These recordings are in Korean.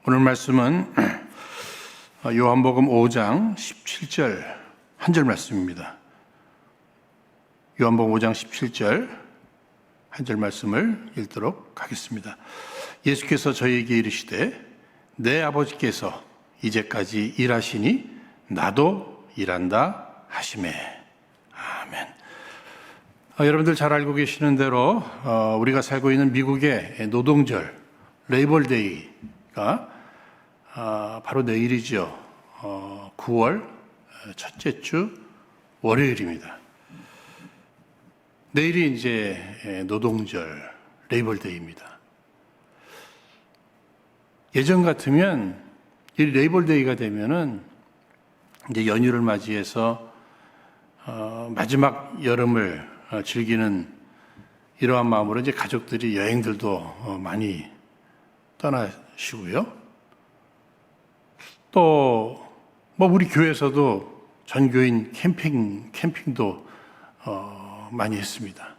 오늘 말씀은 요한복음 5장 17절 한 절 말씀입니다. 요한복음 5장 17절 한 절 말씀을 읽도록 하겠습니다. 예수께서 저희에게 이르시되 내 아버지께서 이제까지 일하시니 나도 일한다 하시매. 아멘. 여러분들 잘 알고 계시는 대로 우리가 살고 있는 미국의 노동절 레이벌데이가 바로 내일이죠. 9월 첫째 주 월요일입니다. 내일이 이제 노동절 레이벌데이입니다. 예전 같으면 이 레이벌데이가 되면은 이제 연휴를 맞이해서 마지막 여름을 즐기는 이러한 마음으로 이제 가족들이 여행들도 많이 떠나시고요. 또 뭐 우리 교회에서도 전교인 캠핑도 많이 했습니다.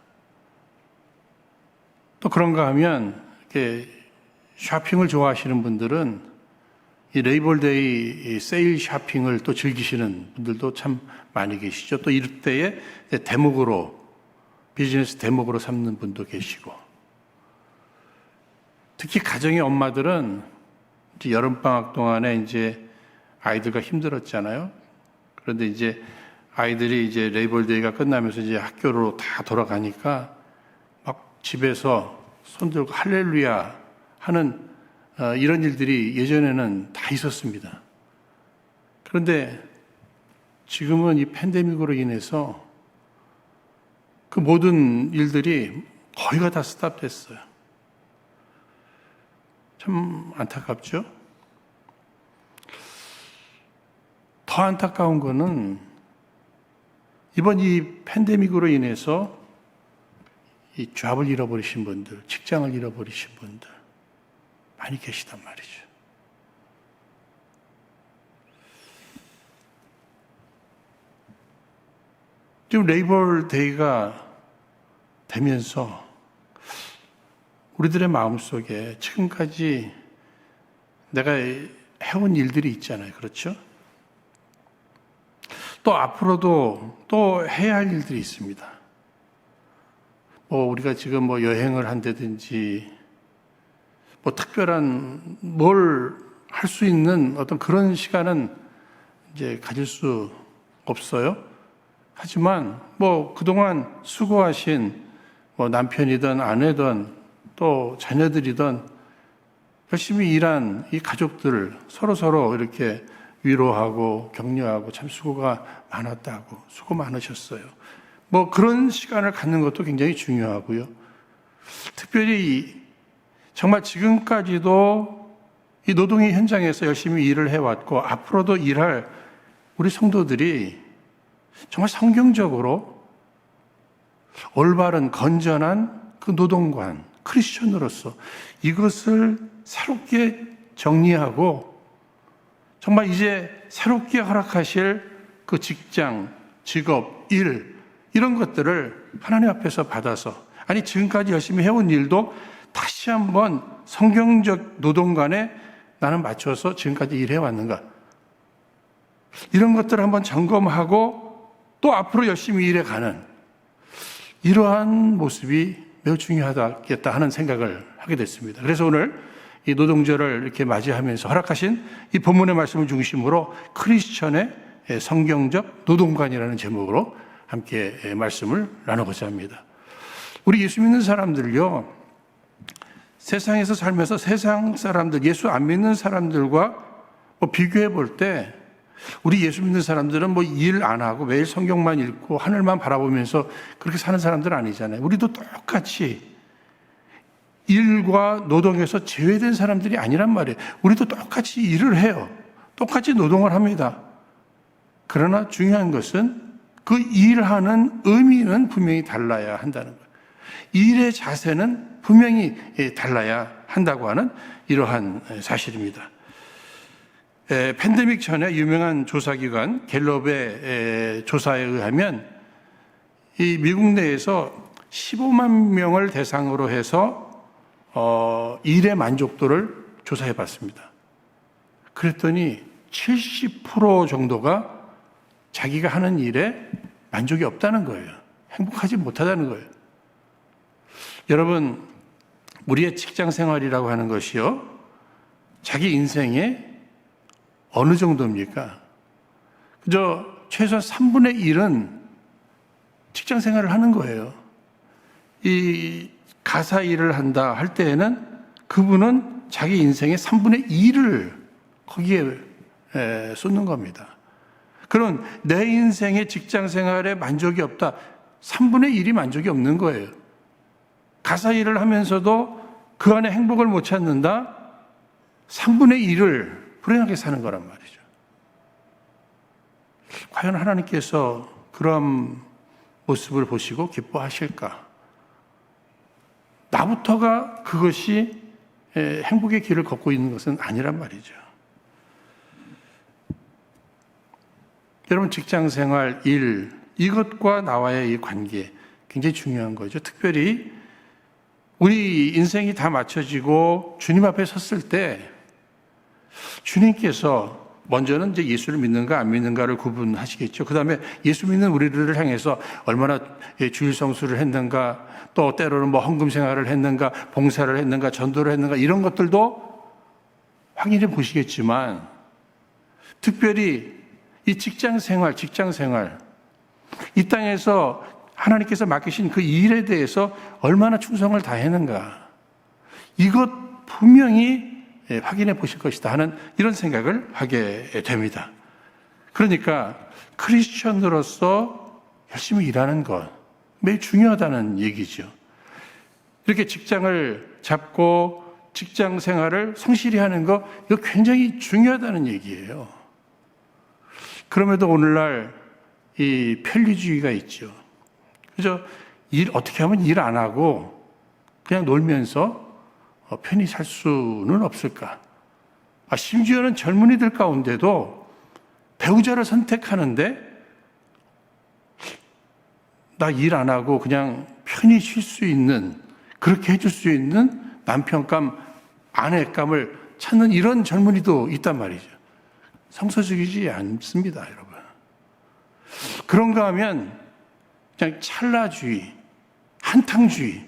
또 그런가 하면 이렇게 쇼핑을 좋아하시는 분들은 이 레이벌데이 세일 쇼핑을 또 즐기시는 분들도 참 많이 계시죠. 또 이럴 때에 비즈니스 대목으로 삼는 분도 계시고, 특히 가정의 엄마들은 이제 여름방학 동안에 이제 아이들과 힘들었잖아요. 그런데 이제 아이들이 이제 레이벌데이가 끝나면서 이제 학교로 다 돌아가니까 막 집에서 손들고 할렐루야 하는 이런 일들이 예전에는 다 있었습니다. 그런데 지금은 이 팬데믹으로 인해서 그 모든 일들이 거의가 다 스탑됐어요. 참 안타깝죠? 더 안타까운 거는 이번 이 팬데믹으로 인해서 이 잡을 잃어버리신 분들, 직장을 잃어버리신 분들 많이 계시단 말이죠. 지금 레이벌데이가 되면서 우리들의 마음속에 지금까지 내가 해온 일들이 있잖아요. 그렇죠? 또 앞으로도 또 해야 할 일들이 있습니다. 우리가 지금 여행을 한다든지 특별한 뭘 할 수 있는 어떤 그런 시간은 이제 가질 수 없어요. 하지만 그동안 수고하신 남편이든 아내든 또 자녀들이든 열심히 일한 이 가족들 서로 이렇게 위로하고 격려하고 참 수고가 많았다고, 수고 많으셨어요. 그런 시간을 갖는 것도 굉장히 중요하고요. 특별히 정말 지금까지도 이 노동의 현장에서 열심히 일을 해왔고 앞으로도 일할 우리 성도들이 정말 성경적으로 올바른 건전한 그 노동관, 크리스천으로서 이것을 새롭게 정리하고 정말 이제 새롭게 허락하실 그 직장, 직업, 일 이런 것들을 하나님 앞에서 받아서 지금까지 열심히 해온 일도 다시 한번 성경적 노동관에 나는 맞춰서 지금까지 일해왔는가 이런 것들을 한번 점검하고 또 앞으로 열심히 일해가는 이러한 모습이 매우 중요하겠다 하는 생각을 하게 됐습니다. 그래서 오늘 이 노동절을 이렇게 맞이하면서 허락하신 이 본문의 말씀을 중심으로 크리스천의 성경적 노동관이라는 제목으로 함께 말씀을 나누고자 합니다. 우리 예수 믿는 사람들요, 세상에서 살면서 세상 사람들, 예수 안 믿는 사람들과 비교해 볼 때 우리 예수 믿는 사람들은 일 안 하고 매일 성경만 읽고 하늘만 바라보면서 그렇게 사는 사람들은 아니잖아요. 우리도 똑같이 일과 노동에서 제외된 사람들이 아니란 말이에요. 우리도 똑같이 일을 해요. 똑같이 노동을 합니다. 그러나 중요한 것은 그 일하는 의미는 분명히 달라야 한다는 거예요. 일의 자세는 분명히 달라야 한다고 하는 이러한 사실입니다. 팬데믹 전에 유명한 조사기관 갤럽의 조사에 의하면 이 미국 내에서 15만 명을 대상으로 해서 일의 만족도를 조사해 봤습니다. 그랬더니 70% 정도가 자기가 하는 일에 만족이 없다는 거예요. 행복하지 못하다는 거예요. 여러분, 우리의 직장 생활이라고 하는 것이요, 자기 인생의 어느 정도입니까? 그저 최소한 3분의 1은 직장 생활을 하는 거예요. 이 가사 일을 한다 할 때에는 그분은 자기 인생의 3분의 2를 거기에 쏟는 겁니다. 그런 내 인생의 직장 생활에 만족이 없다. 3분의 1이 만족이 없는 거예요. 가사 일을 하면서도 그 안에 행복을 못 찾는다. 3분의 1을 불행하게 사는 거란 말이죠. 과연 하나님께서 그런 모습을 보시고 기뻐하실까? 나부터가 그것이 행복의 길을 걷고 있는 것은 아니란 말이죠. 여러분, 직장 생활, 일, 이것과 나와의 이 관계 굉장히 중요한 거죠. 특별히 우리 인생이 다 맞춰지고 주님 앞에 섰을 때 주님께서 먼저는 이제 예수를 믿는가 안 믿는가를 구분하시겠죠. 그 다음에 예수 믿는 우리들을 향해서 얼마나 주일 성수를 했는가, 또 때로는 뭐 헌금 생활을 했는가, 봉사를 했는가, 전도를 했는가, 이런 것들도 확인해 보시겠지만, 특별히 이 직장 생활, 이 땅에서 하나님께서 맡기신 그 일에 대해서 얼마나 충성을 다했는가, 이것 분명히 확인해 보실 것이다 하는 이런 생각을 하게 됩니다. 그러니까 크리스천으로서 열심히 일하는 것 매우 중요하다는 얘기죠. 이렇게 직장을 잡고 직장 생활을 성실히 하는 것, 이거 굉장히 중요하다는 얘기예요. 그럼에도 오늘날 이 편리주의가 있죠. 그죠? 어떻게 하면 일 안 하고 그냥 놀면서 편히 살 수는 없을까? 심지어는 젊은이들 가운데도 배우자를 선택하는데 나 일 안 하고 그냥 편히 쉴 수 있는, 그렇게 해줄 수 있는 남편감, 아내감을 찾는 이런 젊은이도 있단 말이죠. 성서적이지 않습니다, 여러분. 그런가 하면 그냥 찰나주의, 한탕주의,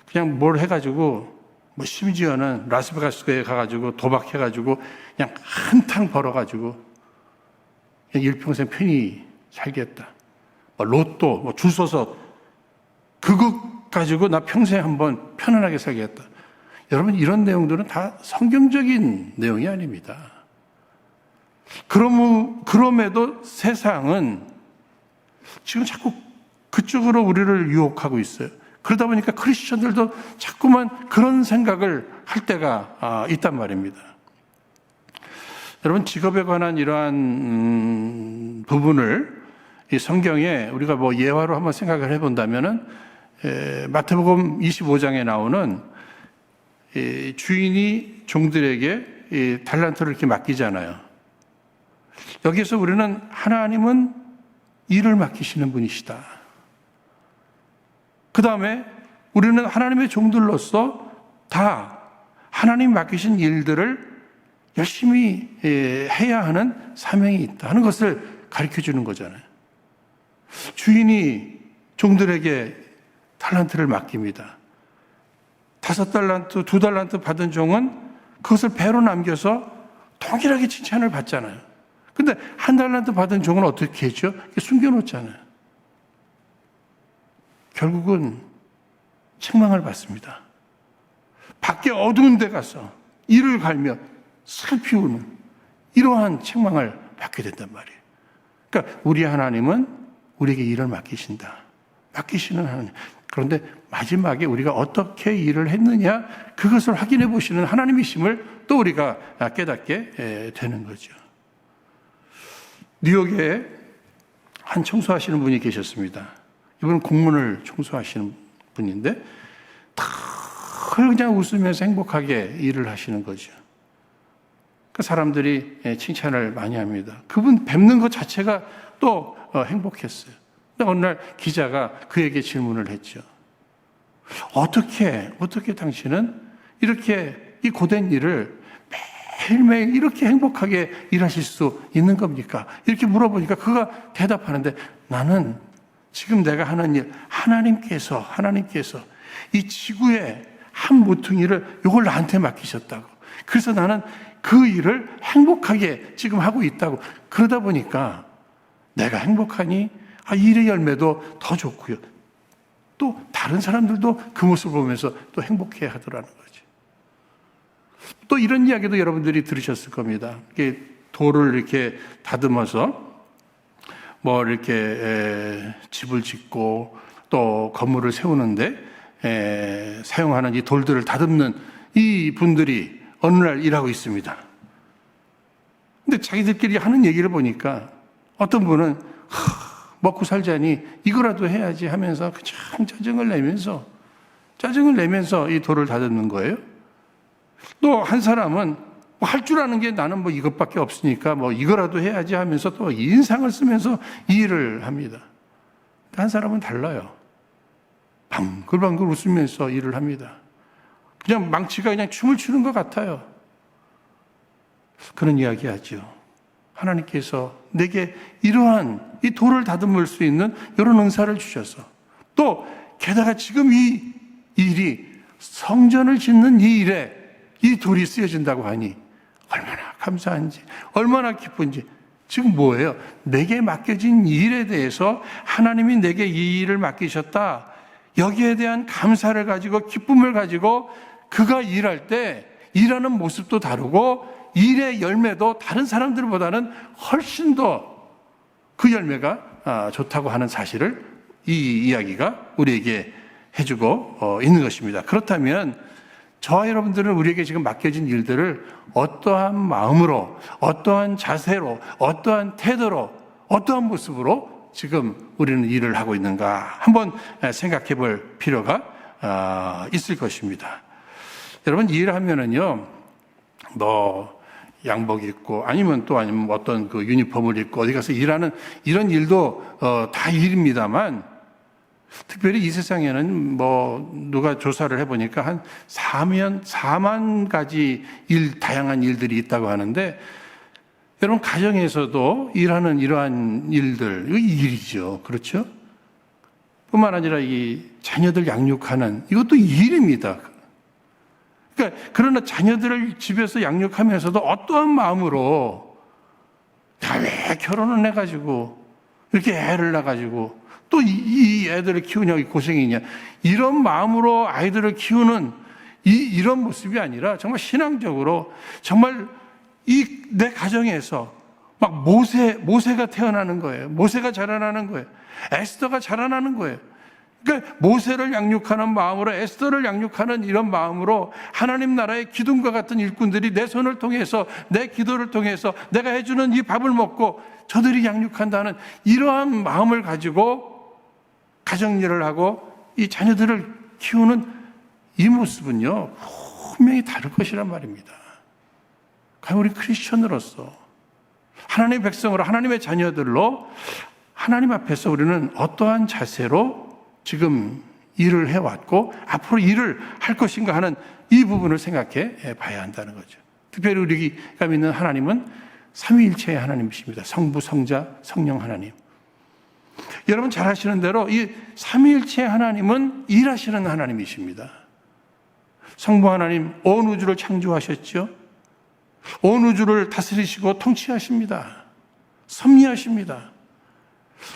그냥 뭘 해가지고, 뭐 심지어는 라스베가스에 가가지고 도박해가지고 그냥 한탕 벌어가지고 그냥 일평생 편히 살겠다. 뭐 로또, 뭐 줄 서서 그것 가지고 나 평생 한번 편안하게 살겠다. 여러분, 이런 내용들은 다 성경적인 내용이 아닙니다. 그럼에도 세상은 지금 자꾸 그쪽으로 우리를 유혹하고 있어요. 그러다 보니까 크리스천들도 자꾸만 그런 생각을 할 때가 있단 말입니다. 여러분, 직업에 관한 이러한 부분을 이 성경에 우리가 뭐 예화로 한번 생각을 해본다면은 마태복음 25장에 나오는 주인이 종들에게 달란트를 이렇게 맡기잖아요. 여기서 우리는 하나님은 일을 맡기시는 분이시다. 그 다음에 우리는 하나님의 종들로서 다 하나님 맡기신 일들을 열심히 해야 하는 사명이 있다 하는 것을 가르쳐 주는 거잖아요. 주인이 종들에게 달란트를 맡깁니다. 5달란트, 2달란트 받은 종은 그것을 배로 남겨서 동일하게 칭찬을 받잖아요. 근데 1달란트 받은 종은 어떻게 했죠? 숨겨놓잖아요. 결국은 책망을 받습니다. 밖에 어두운 데 가서 이를 갈며 슬피 우는 이러한 책망을 받게 된단 말이에요. 그러니까 우리 하나님은 우리에게 일을 맡기신다. 맡기시는 하나님. 그런데 마지막에 우리가 어떻게 일을 했느냐, 그것을 확인해 보시는 하나님이심을 또 우리가 깨닫게 되는 거죠. 뉴욕에 한 청소하시는 분이 계셨습니다. 이분은 공문을 청소하시는 분인데 늘 그냥 웃으면서 행복하게 일을 하시는 거죠. 그 사람들이 칭찬을 많이 합니다. 그분 뵙는 것 자체가 또 행복했어요. 근데 어느 날 기자가 그에게 질문을 했죠. 어떻게 당신은 이렇게 이 고된 일을 매일매일 이렇게 행복하게 일하실 수 있는 겁니까? 이렇게 물어보니까 그가 대답하는데, 나는 지금 내가 하는 일, 하나님께서 이 지구의 한 모퉁이를 이걸 나한테 맡기셨다고. 그래서 나는 그 일을 행복하게 지금 하고 있다고. 그러다 보니까 내가 행복하니 일의 열매도 더 좋고요. 또 다른 사람들도 그 모습을 보면서 또 행복해 하더라는 거죠. 또 이런 이야기도 여러분들이 들으셨을 겁니다. 이게 돌을 이렇게 다듬어서 뭐 이렇게 집을 짓고 또 건물을 세우는데 사용하는 이 돌들을 다듬는 이 분들이 어느 날 일하고 있습니다. 근데 자기들끼리 하는 얘기를 보니까 어떤 분은 먹고 살자니 이거라도 해야지 하면서 그냥 짜증을 내면서 이 돌을 다듬는 거예요. 또 한 사람은 할 줄 아는 게 나는 뭐 이것밖에 없으니까 뭐 이거라도 해야지 하면서 또 인상을 쓰면서 이 일을 합니다. 한 사람은 달라요. 방글방글 웃으면서 일을 합니다. 그냥 망치가 그냥 춤을 추는 것 같아요. 그런 이야기 하죠. 하나님께서 내게 이러한 이 돌을 다듬을 수 있는 이런 은사를 주셔서 또 게다가 지금 이 일이 성전을 짓는 이 일에 이 돌이 쓰여진다고 하니 얼마나 감사한지, 얼마나 기쁜지. 지금 뭐예요? 내게 맡겨진 일에 대해서 하나님이 내게 이 일을 맡기셨다. 여기에 대한 감사를 가지고 기쁨을 가지고 그가 일할 때 일하는 모습도 다르고 일의 열매도 다른 사람들보다는 훨씬 더 그 열매가 좋다고 하는 사실을 이 이야기가 우리에게 해주고 있는 것입니다. 그렇다면 저와 여러분들은 우리에게 지금 맡겨진 일들을 어떠한 마음으로, 어떠한 자세로, 어떠한 태도로, 어떠한 모습으로 지금 우리는 일을 하고 있는가 한번 생각해 볼 필요가 있을 것입니다. 여러분, 일하면은요, 뭐 양복 입고 아니면 어떤 그 유니폼을 입고 어디 가서 일하는 이런 일도 다 일입니다만, 특별히 이 세상에는 뭐 누가 조사를 해보니까 한 4만 가지 다양한 일들이 있다고 하는데, 여러분 가정에서도 일하는 이러한 일들, 이거 일이죠. 그렇죠? 뿐만 아니라 이 자녀들 양육하는 이것도 일입니다. 그러니까 그러나 자녀들을 집에서 양육하면서도 어떠한 마음으로 왜 결혼을 해가지고 이렇게 애를 낳아가지고 또 이 애들을 키우냐고 고생이냐, 이런 마음으로 아이들을 키우는 이런 모습이 아니라 정말 신앙적으로 정말 내 가정에서 막 모세가 태어나는 거예요. 모세가 자라나는 거예요. 에스더가 자라나는 거예요. 그러니까 모세를 양육하는 마음으로, 에스더를 양육하는 이런 마음으로 하나님 나라의 기둥과 같은 일꾼들이 내 손을 통해서, 내 기도를 통해서 내가 해주는 이 밥을 먹고 저들이 양육한다는 이러한 마음을 가지고 가정일을 하고 이 자녀들을 키우는 이 모습은요, 분명히 다를 것이란 말입니다. 과연 우리 크리스천으로서 하나님의 백성으로, 하나님의 자녀들로 하나님 앞에서 우리는 어떠한 자세로 지금 일을 해왔고 앞으로 일을 할 것인가 하는 이 부분을 생각해 봐야 한다는 거죠. 특별히 우리가 믿는 하나님은 삼위일체의 하나님이십니다. 성부, 성자, 성령 하나님. 여러분 잘 아시는 대로 이 삼위일체의 하나님은 일하시는 하나님이십니다. 성부 하나님 온 우주를 창조하셨죠. 온 우주를 다스리시고 통치하십니다. 섭리하십니다.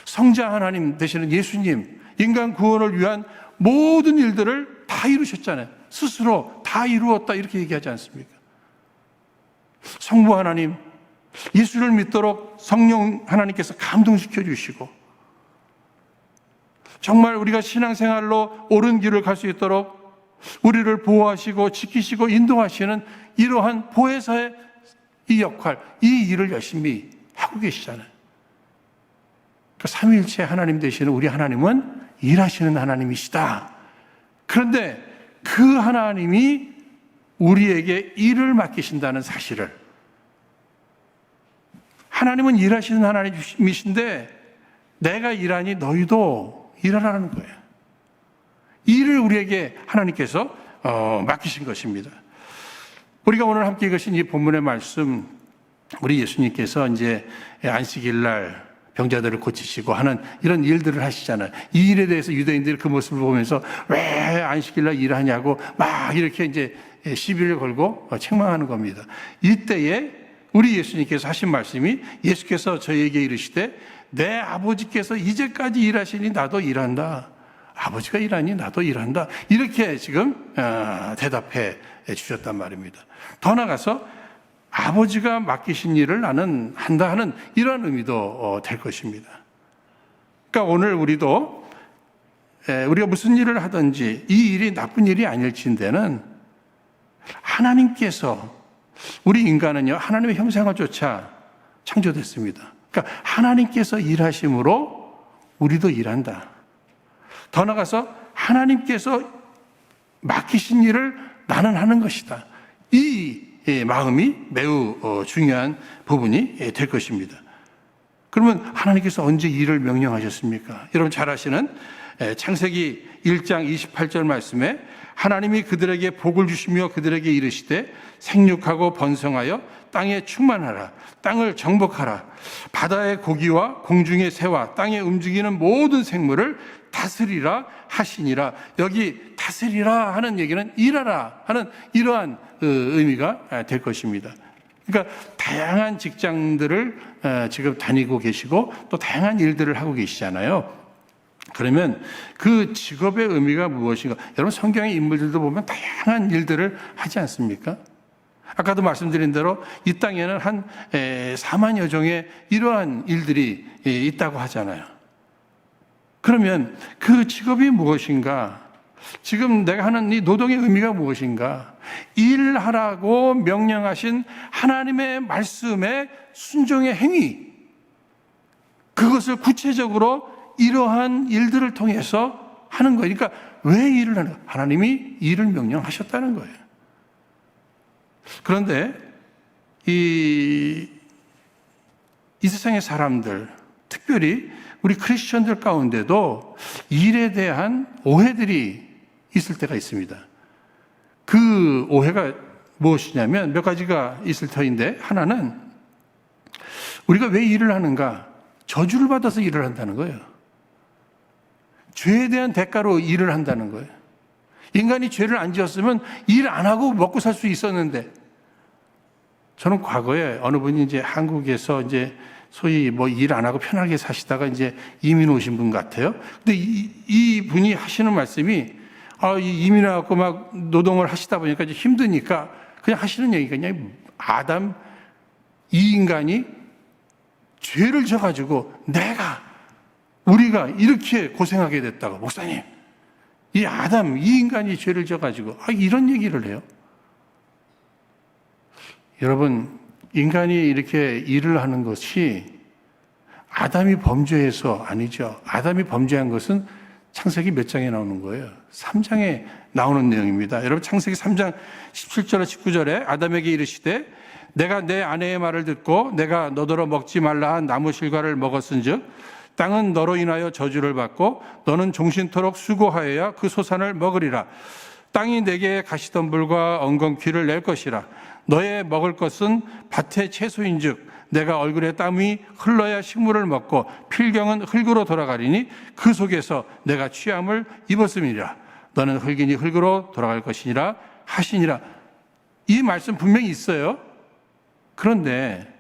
성자 하나님 되시는 예수님, 인간 구원을 위한 모든 일들을 다 이루셨잖아요. 스스로 다 이루었다 이렇게 얘기하지 않습니까? 성부 하나님, 예수를 믿도록 성령 하나님께서 감동시켜 주시고, 정말 우리가 신앙생활로 옳은 길을 갈 수 있도록 우리를 보호하시고 지키시고 인도하시는 이러한 보혜사의 이 역할, 이 일을 열심히 하고 계시잖아요. 그러니까 삼위일체 하나님 되시는 우리 하나님은 일하시는 하나님이시다. 그런데 그 하나님이 우리에게 일을 맡기신다는 사실을, 하나님은 일하시는 하나님이신데 내가 일하니 너희도 일하라는 거예요. 일을 우리에게 하나님께서 맡기신 것입니다. 우리가 오늘 함께 읽으신 이 본문의 말씀, 우리 예수님께서 이제 안식일 날 병자들을 고치시고 하는 이런 일들을 하시잖아요. 이 일에 대해서 유대인들이 그 모습을 보면서 왜 안식일 날 일하냐고 막 이렇게 이제 시비를 걸고 책망하는 겁니다. 이때에 우리 예수님께서 하신 말씀이, 예수께서 저희에게 이르시되 내 아버지께서 이제까지 일하시니 나도 일한다. 아버지가 일하니 나도 일한다. 이렇게 지금 대답해 주셨단 말입니다. 더 나아가서 아버지가 맡기신 일을 나는 한다 하는 이런 의미도 될 것입니다. 그러니까 오늘 우리도 우리가 무슨 일을 하든지 이 일이 나쁜 일이 아닐진대는 하나님께서, 우리 인간은요 하나님의 형상을 쫓아 창조됐습니다. 그러니까 하나님께서 일하심으로 우리도 일한다. 더 나아가서 하나님께서 맡기신 일을 나는 하는 것이다. 이 마음이 매우 중요한 부분이 될 것입니다. 그러면 하나님께서 언제 일을 명령하셨습니까? 여러분 잘 아시는 창세기 1장 28절 말씀에 하나님이 그들에게 복을 주시며 그들에게 이르시되 생육하고 번성하여 땅에 충만하라, 땅을 정복하라, 바다의 고기와 공중의 새와 땅에 움직이는 모든 생물을 다스리라 하시니라. 여기 다스리라 하는 얘기는 일하라 하는 이러한 의미가 될 것입니다. 그러니까 다양한 직장들을 지금 다니고 계시고 또 다양한 일들을 하고 계시잖아요. 그러면 그 직업의 의미가 무엇인가? 여러분 성경의 인물들도 보면 다양한 일들을 하지 않습니까? 아까도 말씀드린 대로 이 땅에는 한 4만여 종의 이러한 일들이 있다고 하잖아요. 그러면 그 직업이 무엇인가? 지금 내가 하는 이 노동의 의미가 무엇인가? 일하라고 명령하신 하나님의 말씀에 순종의 행위, 그것을 구체적으로 이러한 일들을 통해서 하는 거예요. 그러니까 왜 일을 하는 거예요? 하나님이 일을 명령하셨다는 거예요. 그런데 이 세상의 사람들, 특별히 우리 크리스천들 가운데도 일에 대한 오해들이 있을 때가 있습니다. 그 오해가 무엇이냐면 몇 가지가 있을 터인데, 하나는 우리가 왜 일을 하는가? 저주를 받아서 일을 한다는 거예요. 죄에 대한 대가로 일을 한다는 거예요. 인간이 죄를 안 지었으면 일 안 하고 먹고 살 수 있었는데, 저는 과거에 어느 분이 이제 한국에서 이제 소위 뭐 일 안 하고 편하게 사시다가 이제 이민 오신 분 같아요. 근데 이 분이 하시는 말씀이, 이민해갖고 막 노동을 하시다 보니까 이제 힘드니까 그냥 하시는 얘기가, 그냥 아담, 이 인간이 죄를 져가지고 우리가 이렇게 고생하게 됐다고, 목사님, 이 아담, 이 인간이 죄를 져가지고, 이런 얘기를 해요. 여러분, 인간이 이렇게 일을 하는 것이 아담이 범죄해서 아니죠. 아담이 범죄한 것은 창세기 몇 장에 나오는 거예요? 3장에 나오는 내용입니다. 여러분, 창세기 3장 17절에 19절에 아담에게 이르시되 내가 내 아내의 말을 듣고 내가 너더러 먹지 말라 한 나무 실과를 먹었은즉 땅은 너로 인하여 저주를 받고 너는 종신토록 수고하여야 그 소산을 먹으리라. 땅이 내게 가시덤불과 엉겅퀴를 낼 것이라. 너의 먹을 것은 밭의 채소인즉 내가 얼굴에 땀이 흘러야 식물을 먹고 필경은 흙으로 돌아가리니 그 속에서 내가 취함을 입었음이라. 너는 흙이니 흙으로 돌아갈 것이니라 하시니라. 이 말씀 분명히 있어요. 그런데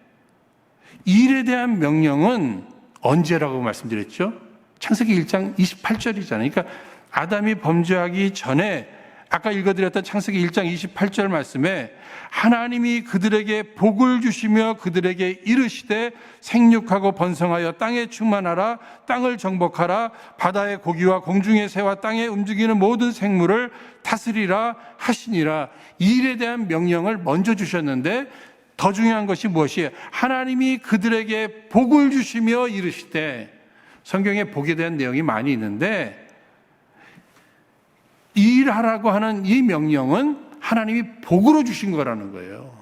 일에 대한 명령은 언제라고 말씀드렸죠? 창세기 1장 28절이잖아요. 그러니까 아담이 범죄하기 전에 아까 읽어드렸던 창세기 1장 28절 말씀에 하나님이 그들에게 복을 주시며 그들에게 이르시되 생육하고 번성하여 땅에 충만하라, 땅을 정복하라, 바다의 고기와 공중의 새와 땅에 움직이는 모든 생물을 다스리라 하시니라. 이 일에 대한 명령을 먼저 주셨는데 더 중요한 것이 무엇이에요? 하나님이 그들에게 복을 주시며 이르시되, 성경에 복에 대한 내용이 많이 있는데 일하라고 하는 이 명령은 하나님이 복으로 주신 거라는 거예요.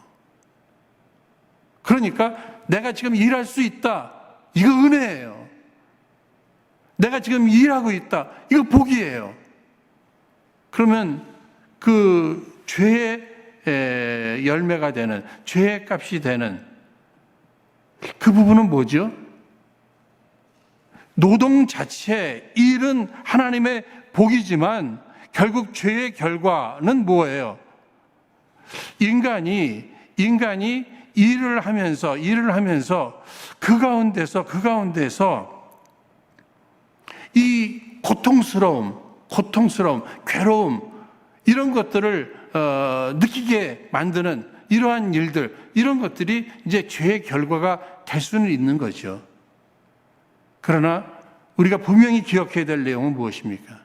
그러니까 내가 지금 일할 수 있다, 이거 은혜예요. 내가 지금 일하고 있다, 이거 복이에요. 그러면 그 죄의 열매가 되는, 죄의 값이 되는 그 부분은 뭐죠? 노동 자체, 일은 하나님의 복이지만 결국 죄의 결과는 뭐예요? 인간이 일을 하면서 그 가운데서 이 고통스러움, 괴로움, 이런 것들을 느끼게 만드는 이러한 일들, 이런 것들이 이제 죄의 결과가 될 수는 있는 거죠. 그러나 우리가 분명히 기억해야 될 내용은 무엇입니까?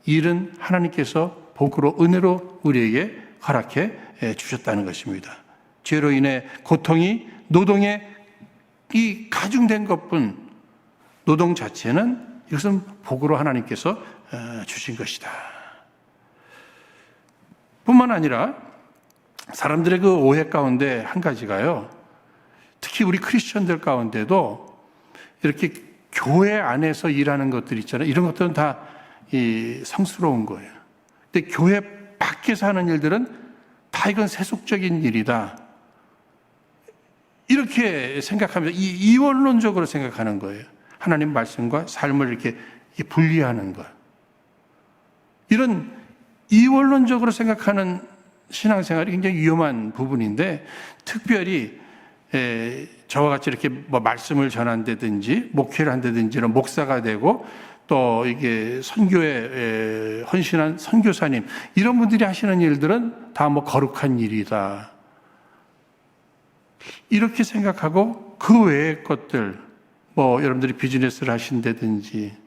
일은 하나님께서 복으로, 은혜로 우리에게 허락해 주셨다는 것입니다. 죄로 인해 고통이 노동에 이 가중된 것뿐, 노동 자체는 이것은 복으로 하나님께서 주신 것이다. 뿐만 아니라 사람들의 그 오해 가운데 한 가지가요, 특히 우리 크리스천들 가운데도 이렇게 교회 안에서 일하는 것들 있잖아요. 이런 것들은 다 성스러운 거예요. 근데 교회 밖에서 하는 일들은 다 이건 세속적인 일이다, 이렇게 생각하면서 이원론적으로 생각하는 거예요. 하나님 말씀과 삶을 이렇게 분리하는 것. 이런 이원론적으로 생각하는 신앙생활이 굉장히 위험한 부분인데, 특별히 저와 같이 이렇게 뭐 말씀을 전한다든지 목회를 한다든지 이런 목사가 되고 또 이게 선교에 헌신한 선교사님, 이런 분들이 하시는 일들은 다 뭐 거룩한 일이다, 이렇게 생각하고 그 외의 것들, 뭐 여러분들이 비즈니스를 하신다든지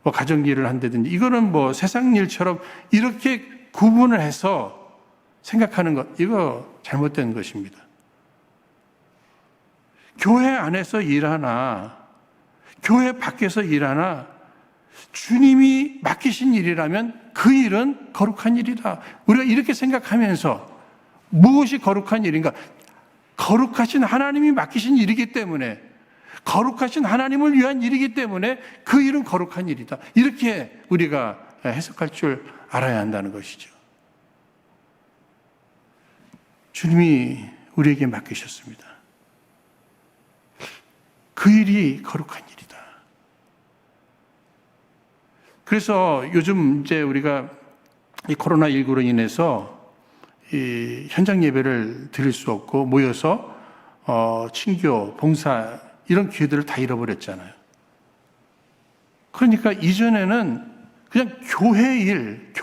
뭐 가정일을 한다든지, 이거는 뭐 세상 일처럼 이렇게 구분을 해서 생각하는 것, 이거 잘못된 것입니다. 교회 안에서 일하나 교회 밖에서 일하나 주님이 맡기신 일이라면 그 일은 거룩한 일이다. 우리가 이렇게 생각하면서 무엇이 거룩한 일인가? 거룩하신 하나님이 맡기신 일이기 때문에, 거룩하신 하나님을 위한 일이기 때문에 그 일은 거룩한 일이다, 이렇게 우리가 해석할 줄 알아야 한다는 것이죠. 주님이 우리에게 맡기셨습니다. 그 일이 거룩한 일이다. 그래서 요즘 이제 우리가 이 코로나19로 인해서 이 현장 예배를 드릴 수 없고 모여서 친교, 봉사 이런 기회들을 다 잃어버렸잖아요. 그러니까 이전에는 그냥 교회 일,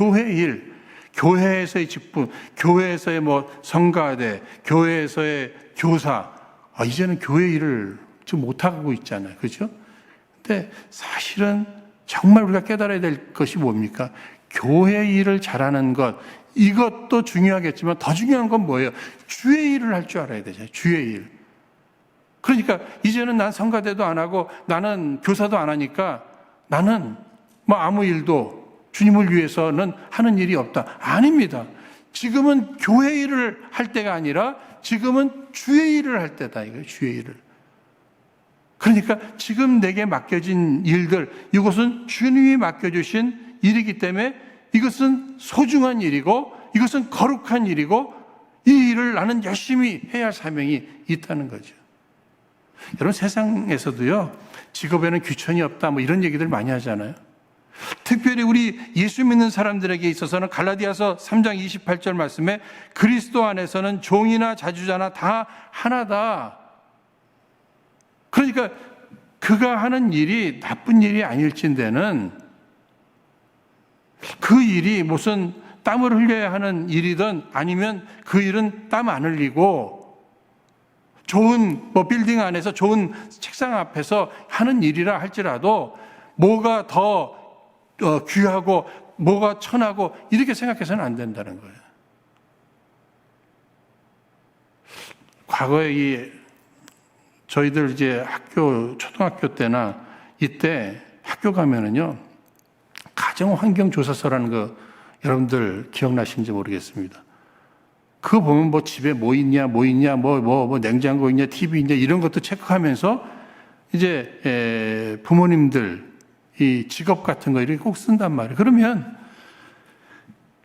교회에서의 직분, 교회에서의 뭐 성가대, 교회에서의 교사, 이제는 교회 일을 지금 못하고 있잖아요. 그죠? 근데 사실은 정말 우리가 깨달아야 될 것이 뭡니까? 교회 일을 잘하는 것, 이것도 중요하겠지만 더 중요한 건 뭐예요? 주의 일을 할 줄 알아야 되잖아요. 주의 일. 그러니까 이제는 난 성가대도 안 하고 나는 교사도 안 하니까 나는 뭐 아무 일도 주님을 위해서는 하는 일이 없다. 아닙니다. 지금은 교회 일을 할 때가 아니라 지금은 주의 일을 할 때다, 이거예요. 주의 일을. 그러니까 지금 내게 맡겨진 일들, 이것은 주님이 맡겨주신 일이기 때문에 이것은 소중한 일이고 이것은 거룩한 일이고 이 일을 나는 열심히 해야 할 사명이 있다는 거죠. 여러분, 세상에서도요, 직업에는 귀천이 없다, 뭐 이런 얘기들 많이 하잖아요. 특별히 우리 예수 믿는 사람들에게 있어서는 갈라디아서 3장 28절 말씀에 그리스도 안에서는 종이나 자주자나 다 하나다. 그러니까 그가 하는 일이 나쁜 일이 아닐진대는 그 일이 무슨 땀을 흘려야 하는 일이든 아니면 그 일은 땀 안 흘리고 좋은 뭐 빌딩 안에서 좋은 책상 앞에서 하는 일이라 할지라도 뭐가 더 귀하고 뭐가 천하고 이렇게 생각해서는 안 된다는 거예요. 과거에 저희들 이제 초등학교 때나 이때 학교 가면은요, 가정환경조사서라는 거 여러분들 기억나시는지 모르겠습니다. 그거 보면 뭐 집에 뭐 있냐, 뭐 냉장고 있냐, TV 있냐, 이런 것도 체크하면서 이제 부모님들 이 직업 같은 거 이렇게 꼭 쓴단 말이에요. 그러면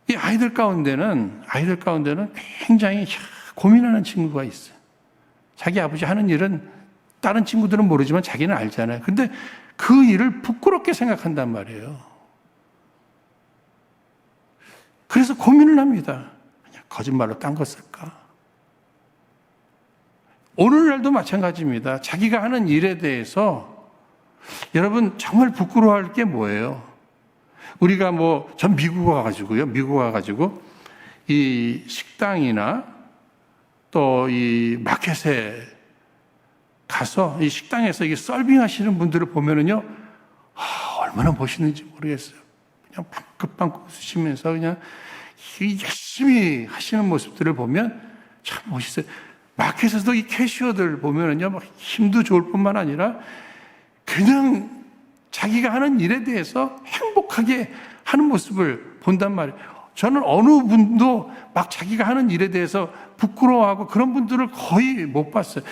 이 아이들 가운데는 굉장히 고민하는 친구가 있어요. 자기 아버지 하는 일은 다른 친구들은 모르지만 자기는 알잖아요. 근데 그 일을 부끄럽게 생각한단 말이에요. 그래서 고민을 합니다. 그냥 거짓말로 딴 거 쓸까? 오늘날도 마찬가지입니다. 자기가 하는 일에 대해서 여러분 정말 부끄러워할 게 뭐예요? 우리가 전 미국 와가지고 이 식당이나 또 이 마켓에 가서 이 식당에서 이 서빙 하시는 분들을 보면은요, 얼마나 멋있는지 모르겠어요. 그냥 방긋방긋 웃으시면서 그냥 열심히 하시는 모습들을 보면 참 멋있어요. 마켓에서도 이 캐시어들 보면은요, 막 힘도 좋을 뿐만 아니라 그냥 자기가 하는 일에 대해서 행복하게 하는 모습을 본단 말이에요. 저는 어느 분도 막 자기가 하는 일에 대해서 부끄러워하고 그런 분들을 거의 못 봤어요.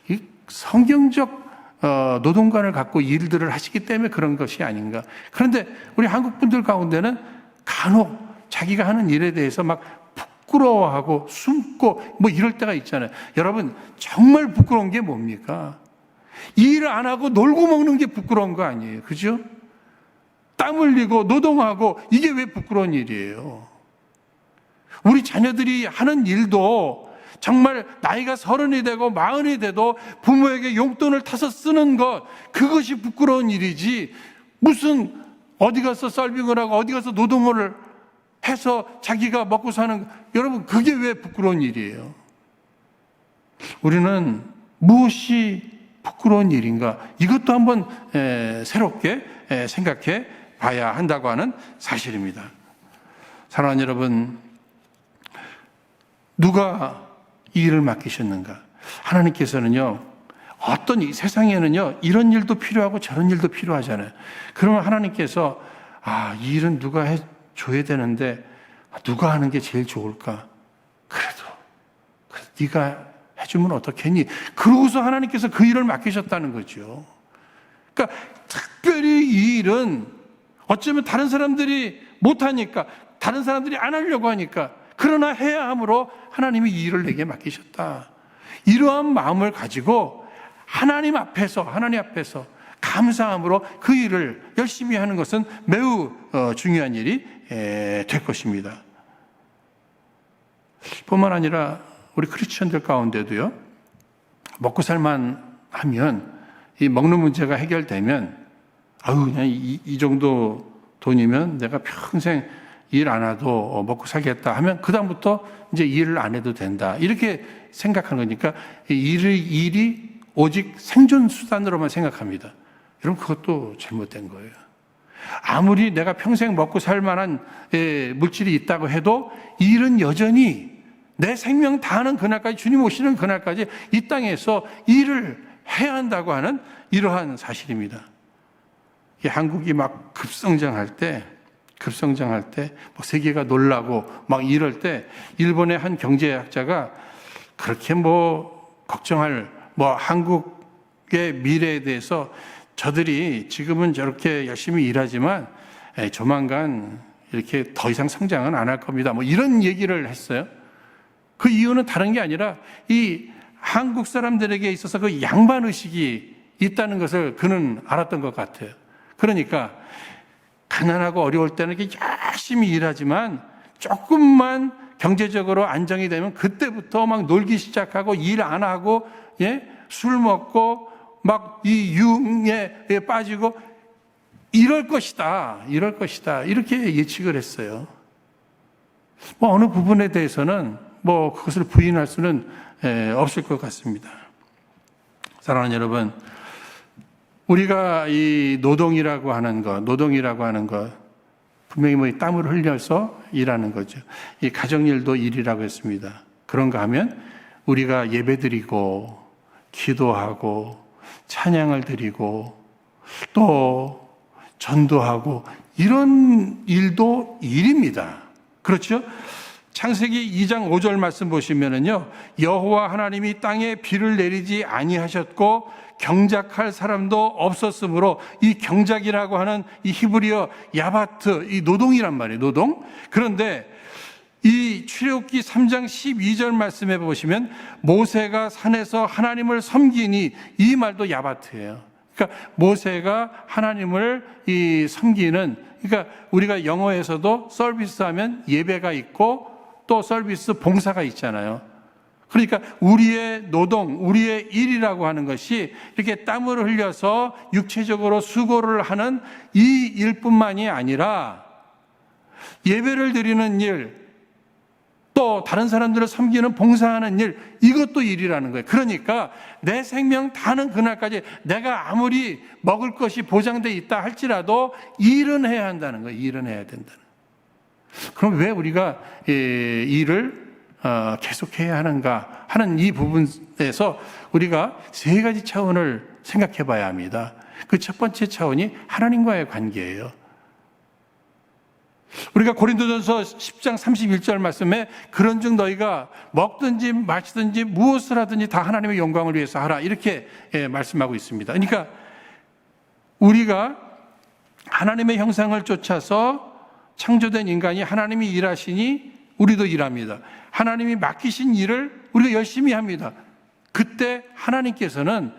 이 성경적 노동관을 갖고 일들을 하시기 때문에 그런 것이 아닌가. 그런데 우리 한국 분들 가운데는 간혹 자기가 하는 일에 대해서 막 부끄러워하고 숨고 이럴 때가 있잖아요. 여러분, 정말 부끄러운 게 뭡니까? 일 안 하고 놀고 먹는 게 부끄러운 거 아니에요. 그죠? 땀 흘리고 노동하고 이게 왜 부끄러운 일이에요? 우리 자녀들이 하는 일도 정말 나이가 30이 되고 40이 돼도 부모에게 용돈을 타서 쓰는 것, 그것이 부끄러운 일이지, 무슨 어디 가서 서빙을 하고 어디 가서 노동을 해서 자기가 먹고 사는, 여러분, 그게 왜 부끄러운 일이에요? 우리는 무엇이 부끄러운 일인가? 이것도 한번 새롭게 생각해 봐야 한다고 하는 사실입니다. 사랑하는 여러분, 누가 이 일을 맡기셨는가? 하나님께서는요, 어떤 이 세상에는요, 이런 일도 필요하고 저런 일도 필요하잖아요. 그러면 하나님께서 이 일은 누가 해줘야 되는데 누가 하는 게 제일 좋을까? 그래도 네가 해주면 어떻겠니? 그러고서 하나님께서 그 일을 맡기셨다는 거죠. 그러니까 특별히 이 일은 어쩌면 다른 사람들이 못하니까, 다른 사람들이 안 하려고 하니까, 그러나 해야 함으로 하나님이 이 일을 내게 맡기셨다. 이러한 마음을 가지고 하나님 앞에서 감사함으로 그 일을 열심히 하는 것은 매우 중요한 일이 될 것입니다. 뿐만 아니라 우리 크리스천들 가운데도요, 먹고 살만 하면, 이 먹는 문제가 해결되면, 그냥 이 정도 돈이면 내가 평생 일 안 해도 먹고 살겠다 하면 그다음부터 이제 일을 안 해도 된다, 이렇게 생각하는 거니까 일이 오직 생존 수단으로만 생각합니다. 여러분, 그것도 잘못된 거예요. 아무리 내가 평생 먹고 살 만한 물질이 있다고 해도 일은 여전히 내 생명 다하는 그날까지, 주님 오시는 그날까지 이 땅에서 일을 해야 한다고 하는 이러한 사실입니다. 이 한국이 막 급성장할 때 세계가 놀라고 막 이럴 때 일본의 한 경제학자가 그렇게 걱정할 한국의 미래에 대해서 저들이 지금은 저렇게 열심히 일하지만 조만간 이렇게 더 이상 성장은 안 할 겁니다. 이런 얘기를 했어요. 그 이유는 다른 게 아니라 이 한국 사람들에게 있어서 그 양반 의식이 있다는 것을 그는 알았던 것 같아요. 그러니까 가난하고 어려울 때는 이렇게 열심히 일하지만 조금만 경제적으로 안정이 되면 그때부터 막 놀기 시작하고 일 안 하고 술 먹고 막 이 유흥에 빠지고 이럴 것이다 이렇게 예측을 했어요. 어느 부분에 대해서는 그것을 부인할 수는 없을 것 같습니다. 사랑하는 여러분, 우리가 이 노동이라고 하는 것 분명히 땀을 흘려서 일하는 거죠. 이 가정일도 일이라고 했습니다. 그런가 하면 우리가 예배드리고 기도하고 찬양을 드리고 또 전도하고 이런 일도 일입니다. 그렇죠? 창세기 2장 5절 말씀 보시면은요, 여호와 하나님이 땅에 비를 내리지 아니하셨고 경작할 사람도 없었으므로, 이 경작이라고 하는 이 히브리어 야바트, 이 노동이란 말이에요. 노동. 그런데 이 출애굽기 3장 12절 말씀에 보시면 모세가 산에서 하나님을 섬기니, 이 말도 야바트예요. 그러니까 모세가 하나님을 섬기는, 그러니까 우리가 영어에서도 서비스하면 예배가 있고 또 서비스 봉사가 있잖아요. 그러니까 우리의 노동, 우리의 일이라고 하는 것이 이렇게 땀을 흘려서 육체적으로 수고를 하는 이 일뿐만이 아니라 예배를 드리는 일, 또 다른 사람들을 섬기는 봉사하는 일, 이것도 일이라는 거예요. 그러니까 내 생명 다는 그날까지 내가 아무리 먹을 것이 보장되어 있다 할지라도 일은 해야 한다는 거예요. 일은 해야 된다는 거예요. 그럼 왜 우리가 일을 계속해야 하는가 하는 이 부분에서 우리가 세 가지 차원을 생각해 봐야 합니다. 그 첫 번째 차원이 하나님과의 관계예요. 우리가 고린도전서 10장 31절 말씀에 그런즉 너희가 먹든지 마시든지 무엇을 하든지 다 하나님의 영광을 위해서 하라, 이렇게 말씀하고 있습니다. 그러니까 우리가 하나님의 형상을 쫓아서 창조된 인간이 하나님이 일하시니 우리도 일합니다. 하나님이 맡기신 일을 우리가 열심히 합니다. 그때 하나님께서는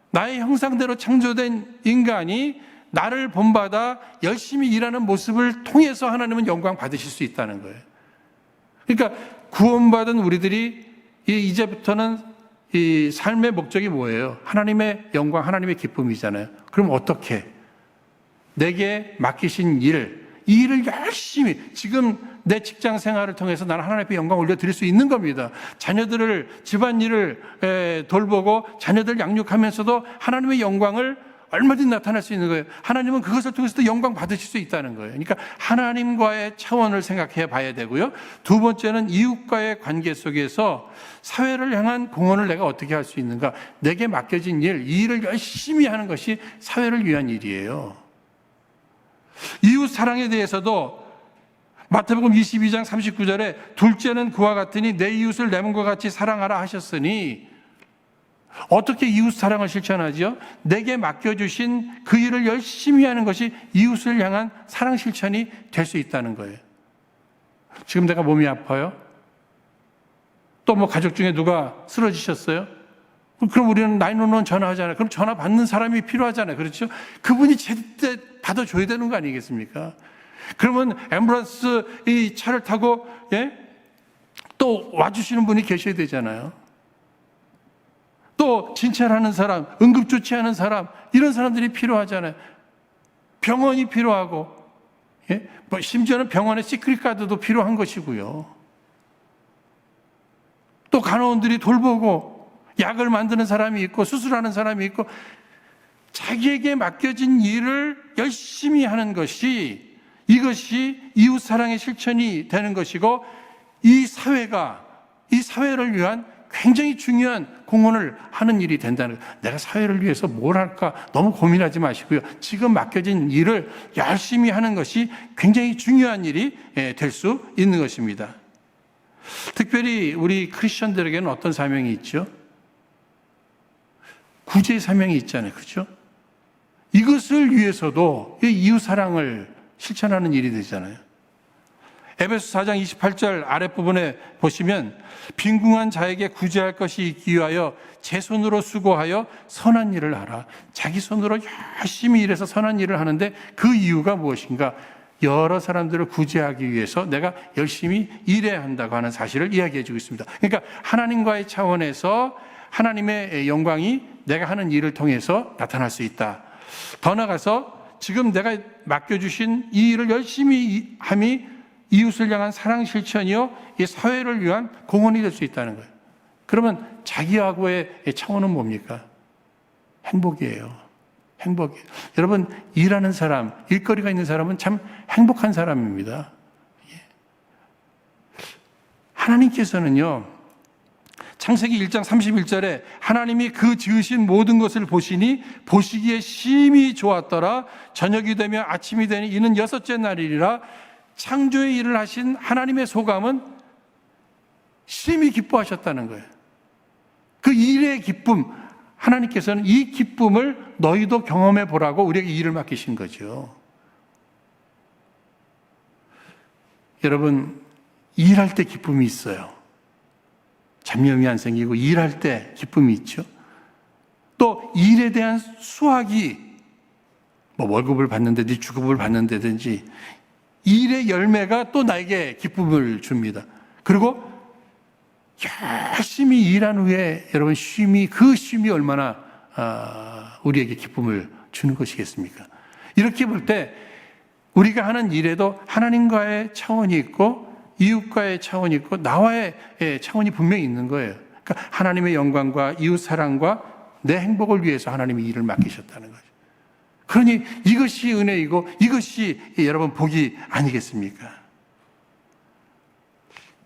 나의 형상대로 창조된 인간이 나를 본받아 열심히 일하는 모습을 통해서 하나님은 영광 받으실 수 있다는 거예요. 그러니까 구원받은 우리들이 이제부터는 이 삶의 목적이 뭐예요? 하나님의 영광, 하나님의 기쁨이잖아요. 그럼 어떻게? 내게 맡기신 일, 이 일을 열심히, 지금 내 직장 생활을 통해서 나는 하나님 앞에 영광 올려드릴 수 있는 겁니다. 자녀들을, 집안일을 돌보고 자녀들 양육하면서도 하나님의 영광을 얼마든지 나타날 수 있는 거예요. 하나님은 그것을 통해서도 영광 받으실 수 있다는 거예요. 그러니까 하나님과의 차원을 생각해 봐야 되고요. 두 번째는 이웃과의 관계 속에서 사회를 향한 공헌을 내가 어떻게 할 수 있는가. 내게 맡겨진 일, 이 일을 열심히 하는 것이 사회를 위한 일이에요. 이웃 사랑에 대해서도 마태복음 22장 39절에 둘째는 그와 같으니 내 이웃을 내 몸과 같이 사랑하라 하셨으니, 어떻게 이웃 사랑을 실천하죠? 내게 맡겨주신 그 일을 열심히 하는 것이 이웃을 향한 사랑 실천이 될 수 있다는 거예요. 지금 내가 몸이 아파요? 또 뭐 가족 중에 누가 쓰러지셨어요? 그럼 우리는 911 전화하잖아요. 그럼 전화 받는 사람이 필요하잖아요. 그렇죠? 그분이 제때 받아줘야 되는 거 아니겠습니까? 그러면 앰뷸런스 이 차를 타고 또 와주시는 분이 계셔야 되잖아요. 또 진찰하는 사람, 응급조치하는 사람, 이런 사람들이 필요하잖아요. 병원이 필요하고, 뭐 심지어는 병원의 시크릿 가드도 필요한 것이고요. 또 간호원들이 돌보고 약을 만드는 사람이 있고 수술하는 사람이 있고, 자기에게 맡겨진 일을 열심히 하는 것이, 이것이 이웃사랑의 실천이 되는 것이고, 이 사회를 위한 굉장히 중요한 공헌을 하는 일이 된다는 거예요. 내가 사회를 위해서 뭘 할까 너무 고민하지 마시고요. 지금 맡겨진 일을 열심히 하는 것이 굉장히 중요한 일이 될 수 있는 것입니다. 특별히 우리 크리스천들에게는 어떤 사명이 있죠? 구제의 사명이 있잖아요. 그렇죠? 이것을 위해서도 이웃 사랑을 실천하는 일이 되잖아요. 에베소 4장 28절 아랫부분에 보시면 빈궁한 자에게 구제할 것이 있기 위하여 제 손으로 수고하여 선한 일을 하라. 자기 손으로 열심히 일해서 선한 일을 하는데 그 이유가 무엇인가? 여러 사람들을 구제하기 위해서 내가 열심히 일해야 한다고 하는 사실을 이야기해 주고 있습니다. 그러니까 하나님과의 차원에서 하나님의 영광이 내가 하는 일을 통해서 나타날 수 있다. 더 나아가서 지금 내가 맡겨주신 이 일을 열심히 함이 이웃을 향한 사랑 실천이요, 이 사회를 위한 공헌이 될 수 있다는 거예요. 그러면 자기하고의 차원은 뭡니까? 행복이에요. 행복이에요. 여러분, 일하는 사람, 일거리가 있는 사람은 참 행복한 사람입니다. 하나님께서는요, 창세기 1장 31절에 하나님이 그 지으신 모든 것을 보시니 보시기에 심히 좋았더라. 저녁이 되며 아침이 되니 이는 여섯째 날이라. 창조의 일을 하신 하나님의 소감은 심히 기뻐하셨다는 거예요. 그 일의 기쁨, 하나님께서는 이 기쁨을 너희도 경험해 보라고 우리에게 일을 맡기신 거죠. 여러분, 일할 때 기쁨이 있어요. 잡념이 안 생기고 일할 때 기쁨이 있죠. 또 일에 대한 수확이 뭐 월급을 받는다든지 주급을 받는다든지 일의 열매가 또 나에게 기쁨을 줍니다. 그리고 열심히 일한 후에 여러분 그 쉼이 얼마나 우리에게 기쁨을 주는 것이겠습니까? 이렇게 볼 때 우리가 하는 일에도 하나님과의 차원이 있고 이웃과의 차원이 있고 나와의 차원이 분명히 있는 거예요. 그러니까 하나님의 영광과 이웃 사랑과 내 행복을 위해서 하나님이 일을 맡기셨다는 거죠. 그러니 이것이 은혜이고 이것이 여러분 복이 아니겠습니까?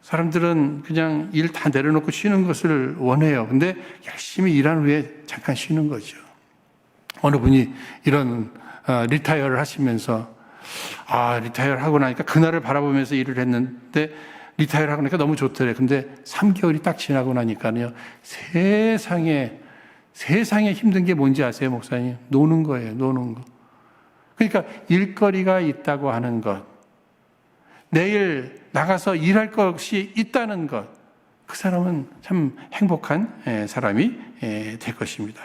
사람들은 그냥 일 다 내려놓고 쉬는 것을 원해요. 근데 열심히 일한 후에 잠깐 쉬는 거죠. 어느 분이 이런 리타이어를 하시면서 리타이어를 하고 나니까 그날을 바라보면서 일을 했는데 리타이어를 하고 나니까 너무 좋더래. 근데 3개월이 딱 지나고 나니까요. 세상에 힘든 게 뭔지 아세요, 목사님? 노는 거예요, 노는 거. 그러니까 일거리가 있다고 하는 것, 내일 나가서 일할 것이 있다는 것, 그 사람은 참 행복한 사람이 될 것입니다.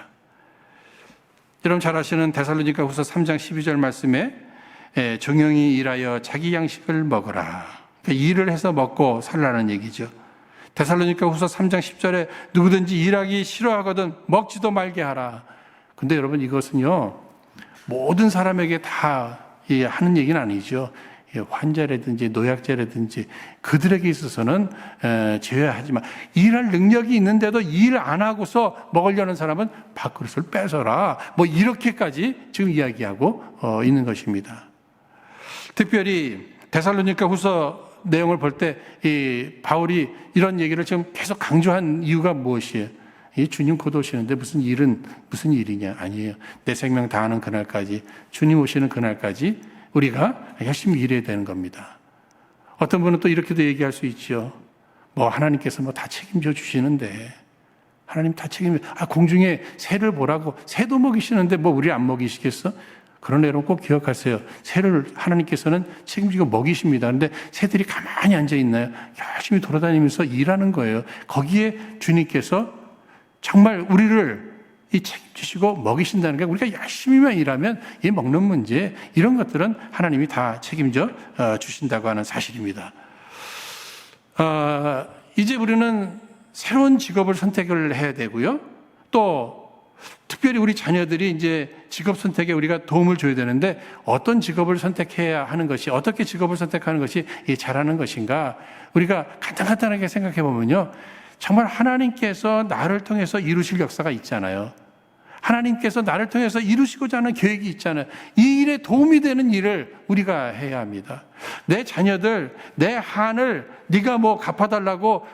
여러분 잘 아시는 데살로니가 후서 3장 12절 말씀에 정형이 일하여 자기 양식을 먹어라. 그러니까 일을 해서 먹고 살라는 얘기죠. 데살로니가 후서 3장 10절에 누구든지 일하기 싫어하거든 먹지도 말게 하라. 근데 여러분 이것은요, 모든 사람에게 다 하는 얘기는 아니죠. 환자라든지 노약자라든지 그들에게 있어서는 제외하지만 일할 능력이 있는데도 일 안 하고서 먹으려는 사람은 밥그릇을 뺏어라. 뭐 이렇게까지 지금 이야기하고 있는 것입니다. 특별히 데살로니가 후서 내용을 볼 때 바울이 이런 얘기를 지금 계속 강조한 이유가 무엇이에요? 주님 곧 오시는데 무슨 일이냐? 아니에요. 내 생명 다하는 그날까지, 주님 오시는 그날까지 우리가 열심히 일해야 되는 겁니다. 어떤 분은 또 이렇게도 얘기할 수 있죠. 뭐 하나님께서 뭐 다 책임져 주시는데, 하나님 다 공중에 새를 보라고, 새도 먹이시는데 뭐 우리 안 먹이시겠어? 그런 여러분 꼭 기억하세요. 새를 하나님께서는 책임지고 먹이십니다. 그런데 새들이 가만히 앉아 있나요? 열심히 돌아다니면서 일하는 거예요. 거기에 주님께서 정말 우리를 책임지시고 먹이신다는 게, 우리가 열심히만 일하면 이 먹는 문제, 이런 것들은 하나님이 다 책임져 주신다고 하는 사실입니다. 이제 우리는 새로운 직업을 선택을 해야 되고요. 또 특별히 우리 자녀들이 이제 직업 선택에 우리가 도움을 줘야 되는데, 어떤 직업을 선택해야 하는 것이, 어떻게 직업을 선택하는 것이 잘하는 것인가, 우리가 간단하게 생각해 보면요, 정말 하나님께서 나를 통해서 이루실 역사가 있잖아요. 하나님께서 나를 통해서 이루시고자 하는 계획이 있잖아요. 이 일에 도움이 되는 일을 우리가 해야 합니다. 내 자녀들, 내 한을 네가 뭐 갚아달라고,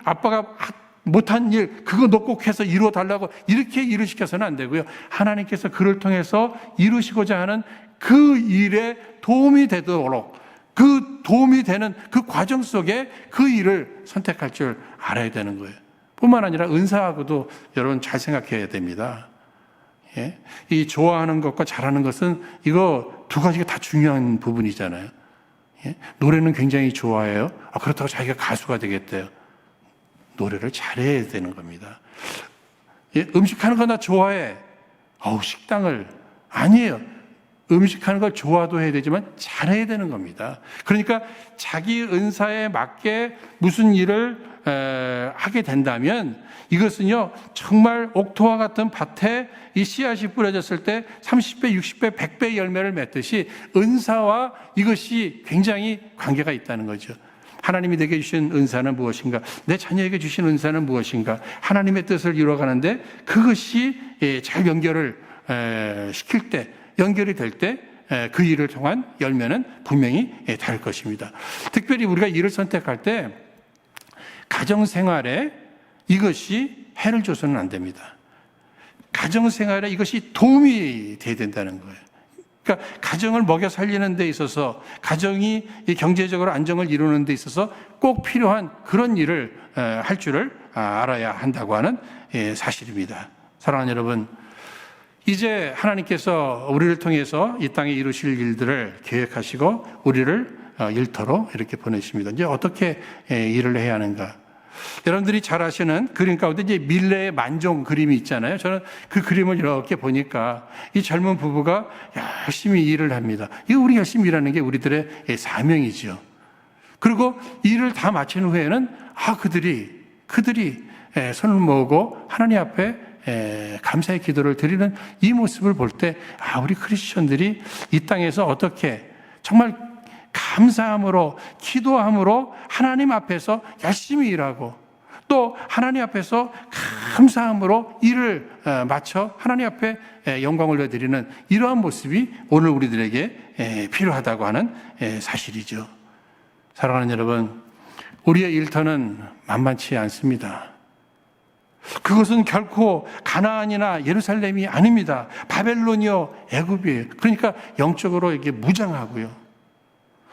아빠가 못한 일, 그거 너 꼭 해서 이루어달라고 이렇게 일을 시켜서는 안 되고요. 하나님께서 그를 통해서 이루시고자 하는 그 일에 도움이 되도록, 그 도움이 되는 그 과정 속에 그 일을 선택할 줄 알아야 되는 거예요. 뿐만 아니라 은사하고도 여러분 잘 생각해야 됩니다. 이 좋아하는 것과 잘하는 것은 이거 두 가지가 다 중요한 부분이잖아요. 노래는 굉장히 좋아해요. 그렇다고 자기가 가수가 되겠대요. 노래를 잘해야 되는 겁니다. 음식하는 거 나 좋아해. 식당을. 아니에요. 음식하는 걸 좋아도 해야 되지만 잘해야 되는 겁니다. 그러니까 자기 은사에 맞게 무슨 일을 하게 된다면, 이것은요 정말 옥토와 같은 밭에 이 씨앗이 뿌려졌을 때 30배, 60배, 100배의 열매를 맺듯이 은사와 이것이 굉장히 관계가 있다는 거죠. 하나님이 내게 주신 은사는 무엇인가? 내 자녀에게 주신 은사는 무엇인가? 하나님의 뜻을 이루어가는데 그것이 잘 연결을 시킬 때, 연결이 될 때 그 일을 통한 열매는 분명히 다를 것입니다. 특별히 우리가 일을 선택할 때 가정생활에 이것이 해를 줘서는 안 됩니다. 가정생활에 이것이 도움이 돼야 된다는 거예요. 그러니까 가정을 먹여 살리는 데 있어서, 가정이 경제적으로 안정을 이루는 데 있어서 꼭 필요한 그런 일을 할 줄을 알아야 한다고 하는 사실입니다. 사랑하는 여러분, 이제 하나님께서 우리를 통해서 이 땅에 이루실 일들을 계획하시고 우리를 일터로 이렇게 보내십니다. 이제 어떻게 일을 해야 하는가? 여러분들이 잘 아시는 그림 가운데 이제 밀레의 만종 그림이 있잖아요. 저는 그 그림을 이렇게 보니까 이 젊은 부부가 열심히 일을 합니다. 이거 우리 열심히 일하는 게 우리들의 사명이죠. 그리고 일을 다 마친 후에는 그들이 손을 모으고 하나님 앞에 감사의 기도를 드리는 이 모습을 볼 때 우리 크리스천들이 이 땅에서 어떻게 정말 감사함으로 기도함으로 하나님 앞에서 열심히 일하고 또 하나님 앞에서 감사함으로 일을 마쳐 하나님 앞에 영광을 올려드리는 이러한 모습이 오늘 우리들에게 필요하다고 하는 사실이죠. 사랑하는 여러분, 우리의 일터는 만만치 않습니다. 그것은 결코 가나안이나 예루살렘이 아닙니다. 바벨론이요, 애굽이에요. 그러니까 영적으로 이게 무장하고요.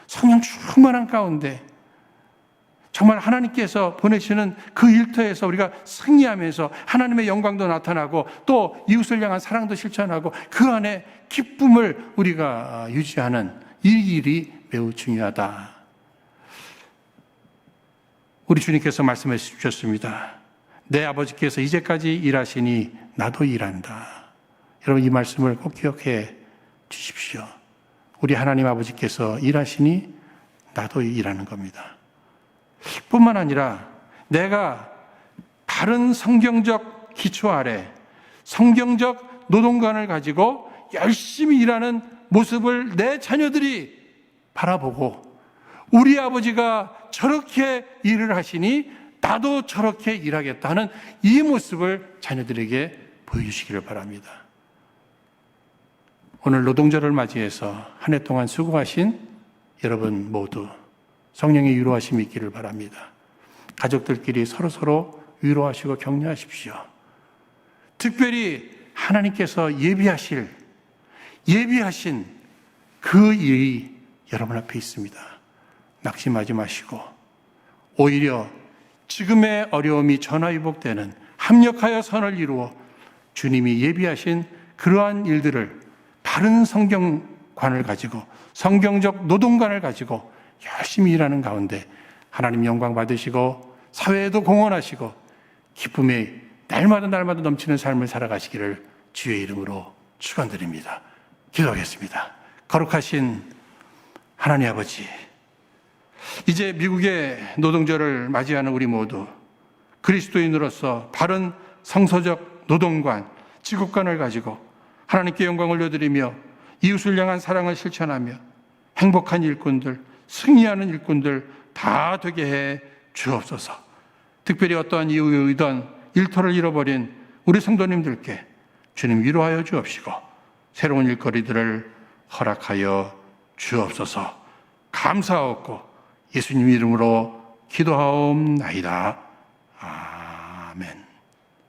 성령 충만한 가운데 정말 하나님께서 보내시는 그 일터에서 우리가 승리하면서 하나님의 영광도 나타나고 또 이웃을 향한 사랑도 실천하고 그 안에 기쁨을 우리가 유지하는 이 일이 매우 중요하다. 우리 주님께서 말씀해 주셨습니다. 내 아버지께서 이제까지 일하시니 나도 일한다. 여러분 이 말씀을 꼭 기억해 주십시오. 우리 하나님 아버지께서 일하시니 나도 일하는 겁니다. 뿐만 아니라 내가 바른 성경적 기초 아래 성경적 노동관을 가지고 열심히 일하는 모습을 내 자녀들이 바라보고 우리 아버지가 저렇게 일을 하시니 나도 저렇게 일하겠다는 이 모습을 자녀들에게 보여주시기를 바랍니다. 오늘 노동절을 맞이해서 한 해 동안 수고하신 여러분 모두 성령의 위로하심이 있기를 바랍니다. 가족들끼리 서로 위로하시고 격려하십시오. 특별히 하나님께서 예비하신 그 일이 여러분 앞에 있습니다. 낙심하지 마시고 오히려 지금의 어려움이 전화위복되는 합력하여 선을 이루어 주님이 예비하신 그러한 일들을 바른 성경관을 가지고 성경적 노동관을 가지고 열심히 일하는 가운데 하나님 영광 받으시고 사회에도 공헌하시고 기쁨의 날마다 넘치는 삶을 살아가시기를 주의 이름으로 축원드립니다. 기도하겠습니다. 거룩하신 하나님 아버지, 이제 미국의 노동절을 맞이하는 우리 모두 그리스도인으로서 바른 성서적 노동관, 지국관을 가지고 하나님께 영광을 올려드리며 이웃을 향한 사랑을 실천하며 행복한 일꾼들, 승리하는 일꾼들 다 되게 해 주옵소서. 특별히 어떠한 이유이든 일터를 잃어버린 우리 성도님들께 주님 위로하여 주옵시고 새로운 일거리들을 허락하여 주옵소서. 감사하옵고 예수님 이름으로 기도하옵나이다.